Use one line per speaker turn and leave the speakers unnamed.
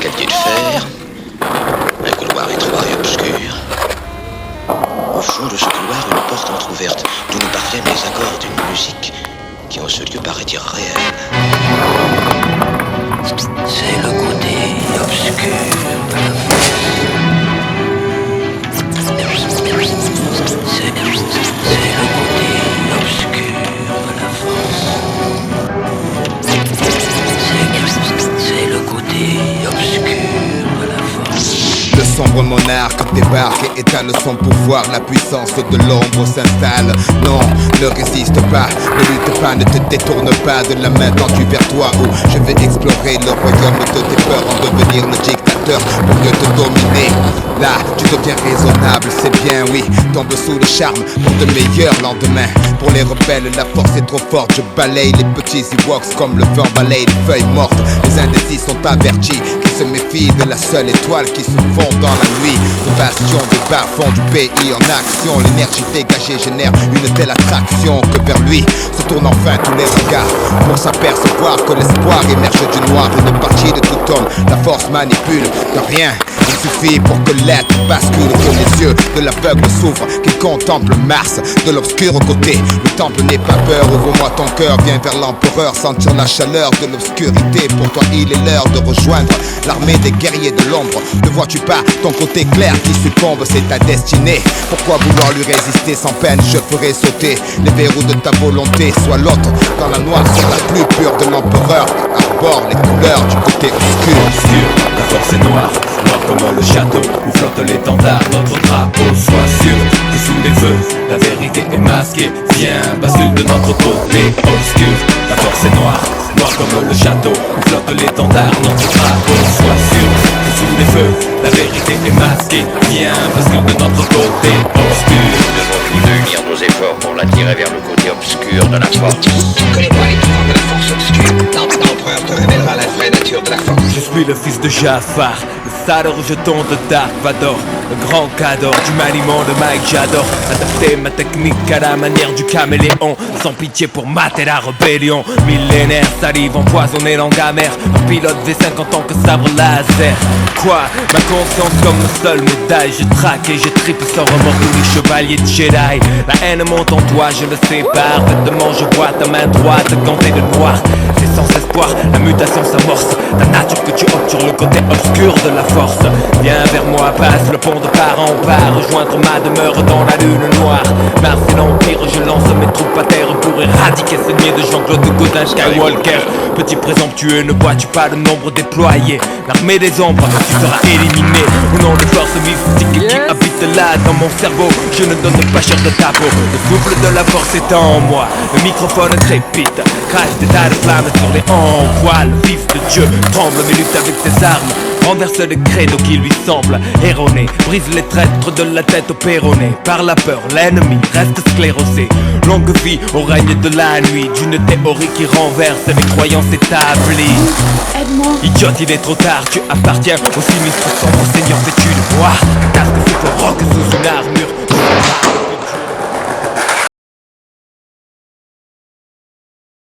escaliers de fer, un couloir étroit et obscur. Au fond de ce couloir, une porte entr'ouverte, d'où nous parviennent les accords d'une musique qui en ce lieu paraît irréelle. C'est le côté obscur de la force. C'est le côté obscur de la force. C'est le côté obscur de la force.
Le sombre monarque débarque et étale son pouvoir. La puissance de l'ombre s'installe. Non, ne résiste pas, ne lutte pas, ne te détourne pas de la main tendue vers toi. Où je vais explorer le royaume de tes peurs, en devenir le dictateur pour mieux te dominer. Là, tu deviens raisonnable, c'est bien, oui. Tombe sous le charme pour de meilleurs lendemains. Pour les rebelles, la force est trop forte. Je balaye les petits Ewoks comme le vent balaye les feuilles mortes. Les indécis sont avertis qu'ils se méfient de la seule étoile qui se fond dans la nuit. Le bastion des bas-fonds du pays en action. L'énergie dégagée génère une telle attraction que vers lui se tournent enfin tous les regards pour s'apercevoir que l'espoir émerge du noir. Une partie de tout homme, la force manipule de rien. Il suffit pour que l'être bascule, que les yeux de l'aveugle s'ouvrent, qu'il contemple Mars de l'obscur côté. Le temple n'est pas peur, ouvre-moi ton cœur, viens vers l'empereur, sentir la chaleur de l'obscurité. Pour toi il est l'heure de rejoindre l'armée des guerriers de l'ombre. Ne vois-tu pas ton côté clair qui succombe, c'est ta destinée. Pourquoi vouloir lui résister sans peine? Je ferai sauter les verrous de ta volonté. Sois l'autre dans la noirceur la plus pure de l'empereur. Arbore les couleurs du côté obscur.
La force est noire, noire comme le château où flotte l'étendard, notre drapeau. Sois sûr que sous les feux, la vérité est masquée. Viens, bascule de notre côté obscur. La force est noire, noire comme le château où flotte l'étendard, notre drapeau. Sois sûr que sous les feux, la vérité est masquée. Viens, bascule de notre côté obscur.
Nous devons tous deux unir nos efforts pour l'attirer vers le côté obscur de la force.
Tu ne connais pas les pouvoirs de la force obscure. L'empereur te révélera la vraie nature de la force.
Je suis le fils de Jafar, le sale rejeton de Dark Vador, le grand cador du maniement de Mike. J'adore adapter ma technique à la manière du caméléon, sans pitié pour mater la rébellion. Millénaire, salive empoisonnée, langue amère, un pilote V5 en tant que sabre laser. Quoi? Ma conscience comme seule médaille. Je traque et je tripe sans remords tous les chevaliers de Jedi. La haine monte en toi, je le sais parfaitement. Je vois ta main droite gantée de noir. C'est sans espoir, la mutation s'amorce. Ta nature que tu optes sur le côté obscur de la force. Viens vers moi, passe le pont de part en part, rejoindre ma demeure dans la lune noire. Mars et l'Empire, je lance mes troupes à terre pour éradiquer ce niais de Jean-Claude Godin Skywalker. Petit présomptueux, ne vois-tu pas le nombre déployé? L'armée des ombres, tu seras éliminé. Au nom de forces mystiques qui habitent là dans mon cerveau, je ne donne pas cher de ta peau. Le souffle de la force est en moi, le microphone crépite, crache des tas de flammes sur les envois. Le fils de Dieu tremble mais lutte avec ses armes, renverse les credos qui lui semblent erronés, brise les traîtres de la tête au péroné. Par la peur, l'ennemi reste sclérosé. Longue vie au règne de la nuit, d'une théorie qui renverse les croyances établies.
Aide-moi.
Idiote, il est trop tard, tu appartiens au sinistre sombre seigneur vêtu de noir. Casque souffle rock sous une armure.